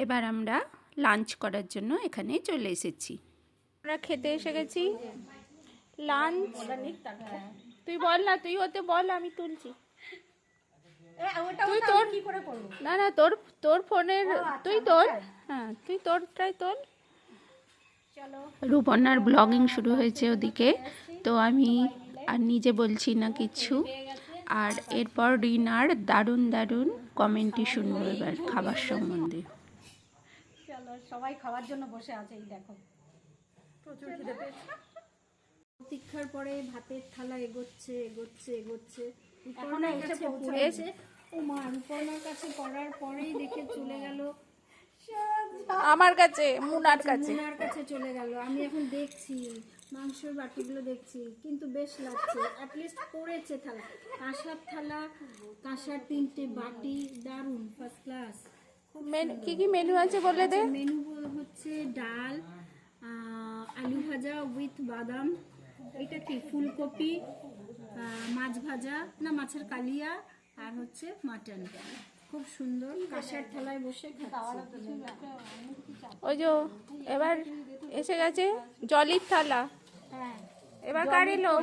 এবার আমরা লাঞ্চ করার জন্য এখানে চলে এসেছি। আমরা খেতে এসে গেছি লাঞ্চ। তুই বল না, তুই ওতে বল, আমি তুলছি। তুই তোর কি করে করব? না না, তোর ফোনের তুই তোল। হ্যাঁ, তুই তোরটাই তোল। চলো, রূপনার ব্লগিং শুরু হয়েছে ওদিকে, তো আমি আর নিজে বলছি না কিছু। আর এরপর রিনার দারুণ দারুণ কমেন্টই শুনবো এবার খাবার সম্বন্ধে। চলো, সবাই খাওয়ার জন্য বসে আছে। এই দেখো, প্রচুর খিদে পেয়েছে। প্রতীক্ষার পরে ভাতের থালা এগোচ্ছে এগোচ্ছে এগোচ্ছে, এখনো এসে পৌঁছেছে। ও মা, রূপনার কাছে করার পরেই দেখে চলে গেল আমার কাছে, মুনার কাছে চলে গেল। আমি এখন দেখছি মাংসের বাটিগুলো দেখছি, কিন্তু বেশ লাগছে। অ্যাটলিস্ট করেছে থালা, কাঁসার থালা, কাঁসার 3টে বাটি, দারুণ, ফার্স্ট ক্লাস। কি কি মেনু আছে বলে দে। মেনু হচ্ছে ডাল, আলু ভাজা উইথ বাদাম, এটা কি ফুলকপি, মাছ ভাজা না মাছের কালিয়া, আর হচ্ছে মাটন। খুব সুন্দর, কাঁসার থালায় বসে খাচ্ছি। ওই যে এবার এসে গেছে জলের থালা। হ্যাঁ, এবার কার এলো?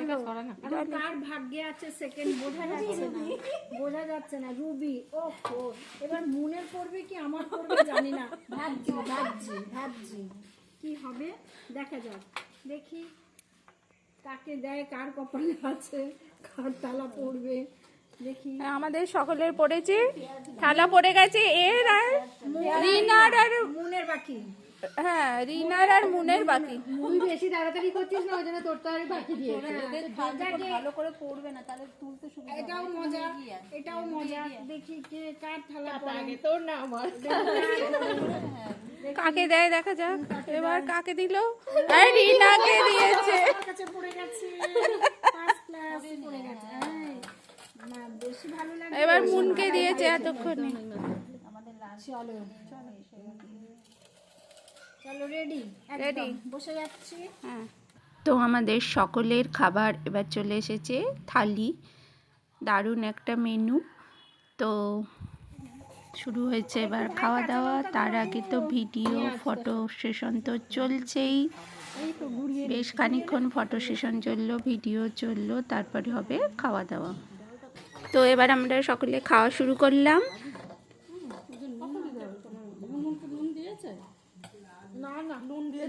কার ভাগ্যে আছে সেকেন্ড বোঝা যাচ্ছে না। রুবি, ওহো, এবার মুনের করবে কি আমার করবে জানি না। ভাবছি কি হবে, দেখা যাক। দেখি কাকে দেয়, কার কপালে আছে, কার থালা পড়বে দেখি। আমাদের সকলের পড়েছে, থালা পড়ে গেছে এর আর রিনার আর মুনের বাকি। হ্যাঁ, রিনার আর মুনের বাকি। তুই বেশি তাড়াতাড়ি করছিস না, ওই জন্য তোর তাড়াতাড়ি বাকি দিয়েছে। ভালো করে পড়বে না, তাহলে তুলতে সুবিধা। এটাও মজা। দেখি কে কার থালা পড়ে। তোর না আমার। কাকে দেয় দেখা যাক। এবার কাকে দিল? রিনাকে দিয়েছে। কাছে পড়ে গেছে, ফার্স্ট ক্লাস পড়ে গেছে। না, বেশি ভালো লাগে। এবার মুনকে দিয়েছে এতক্ষণে। চলো রেডি বসে যাচ্ছি। হ্যাঁ, তো আমাদের সকলের খাবার এবার চলে এসেছে থালি। দারুণ একটা মেনু। তো শুরু হয়েছে এবার খাওয়া দাওয়া। তার আগে তো ভিডিও ফটো সেশন তো চলছেই, বেশ খানিকক্ষণ ফটো সেশন চললো, ভিডিও চললো, তারপরে হবে খাওয়া দাওয়া। তো এবার আমরা সকলে খাওয়া শুরু করলাম। না নুন দিয়ে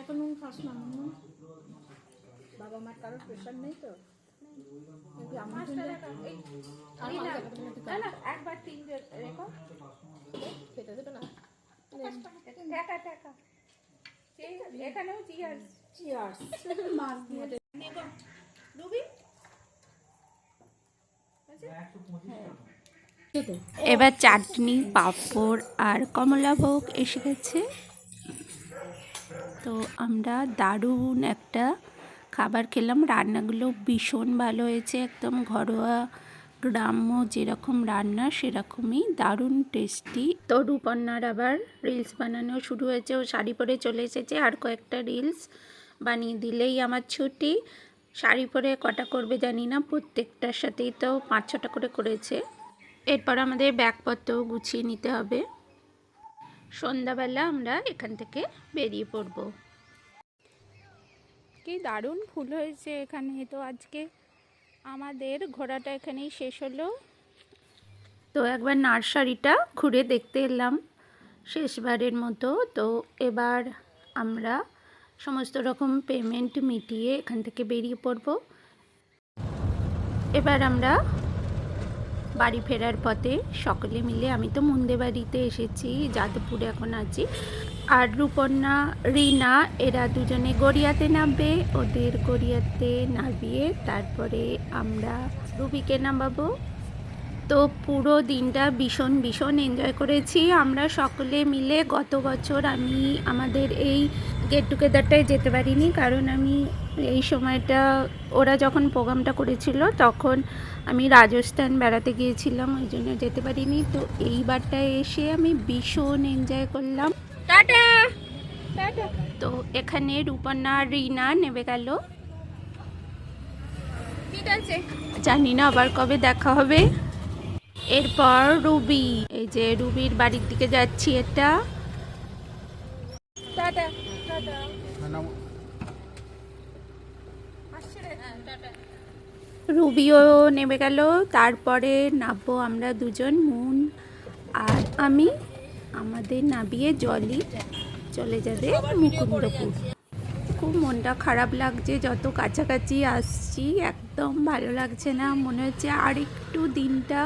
এখন নুন খাস না। বাবা মার কারোর প্রেশার নেই তো। এবার চাটনি, পাঁপড় আর কমলাভোগ এসে গেছে। তো আমরা দারুণ একটা খাবার খেলাম। রান্নাগুলো ভীষণ ভালো হয়েছে, একদম ঘরোয়া গ্রাম্য যেরকম রান্না সেরকমই, দারুণ টেস্টি। তো রূপন্নার আবার রিলস বানানো শুরু হয়েছে, ও শাড়ি পরে চলে এসেছে। আর কয়েকটা রিলস বানিয়ে দিলেই আমার ছুটি। শাড়ি পরে কটা করবে জানি না, প্রত্যেকটার সাথেই তো 5-6টা করে করেছে। এরপর আমাদের ব্যাগপত্র গুছিয়ে নিতে হবে। সন্ধ্যাবেলা আমরা এখান থেকে বেরিয়ে পড়ব। কি দারুণ ফুল হয়েছে এখানে। তো আজকে আমাদের ঘোরাটা এখানেই শেষ হলো। তো একবার নার্সারিটা ঘুরে দেখতে এলাম শেষবারের মতো। তো এবার আমরা সমস্ত রকম পেমেন্ট মিটিয়ে এখান থেকে বেরিয়ে পড়ব। এবার আমরা বাড়ি ফেরার পথে সকলে মিলে, আমি তো মুন্দে বাড়িতে এসেছি, যাদবপুরে এখন আছি, আর রূপন্না, রিনা এরা দুজনে গড়িয়াতে নামবে। ওদের গড়িয়াতে নামিয়ে তারপরে আমরা রুবিকে নামাবো। তো পুরো দিনটা ভীষণ এনজয় করেছি আমরা সকলে মিলে। গত বছর আমি আমাদের এই গেট টুগেদারটায় যেতে পারিনি, কারণ আমি এই সময়টা ওরা যখন প্রোগ্রামটা করেছিল তখন আমি রাজস্থান বেড়াতে গিয়েছিলাম, ওই জন্য যেতে পারিনি। তো এইবারটায় এসে আমি ভীষণ এনজয় করলাম। Tata tata. তো এখানে রূপন্না আর রিনা নেমে গেল। ঠিক আছে, জানি না আবার কবে দেখা হবে। এরপর রুবি, এই যে রুবির বাড়ির দিকে যাচ্ছি। এটা টাটা টাটা। রুবিও নেমে গেল, তারপরে নামবো আমরা দুজন, মুন আর আমি। আমাদের নামিয়ে জলই চলে যাবে মুকুন্দপুর। খুব মনটা খারাপ লাগছে, যত কাছাকাছি আসছি একদম ভালো লাগছে না। মনে হচ্ছে আর একটু দিনটা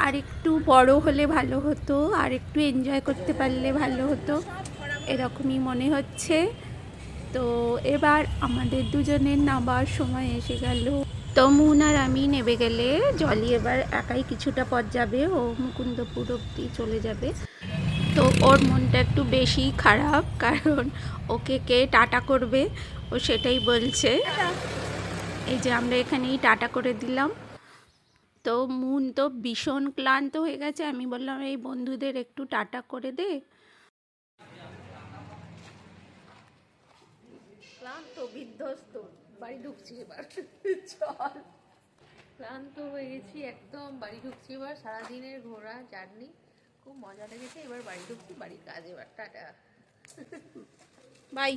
আর একটু বড় হলে ভালো হতো, আর একটু এনজয় করতে পারলে ভালো হতো, এরকমই মনে হচ্ছে। তো এবার আমাদের দুজনের নামার সময় এসে গেল। তো মুন আর আমি নেমে গেলে জলি এবার একাই কিছুটা পথ যাবে, ও মুকুন্দপুর অব্দি চলে যাবে। তো ওর মনটা একটু বেশি খারাপ, কারণ ওকে কে টাটা করবে, ও সেটাই বলছে। এই যে আমরা এখানেই টাটা করে দিলাম। তো মুন তো ভীষণ ক্লান্ত হয়ে গেছে, আমি বললাম এই বন্ধুদের একটু টাটা করে দে। ক্লান্ত বিধ্বস্ত, বাড়ি ঢুকছি এবার। চল, ক্লান্ত হয়ে গেছি একদম, বাড়ি ঢুকছি এবার। সারাদিনের ঘোরা জার্নি খুব মজা লেগেছে, এবার বাড়ি ঢুকছি, বাড়ির কাজ এবার। Tata, by.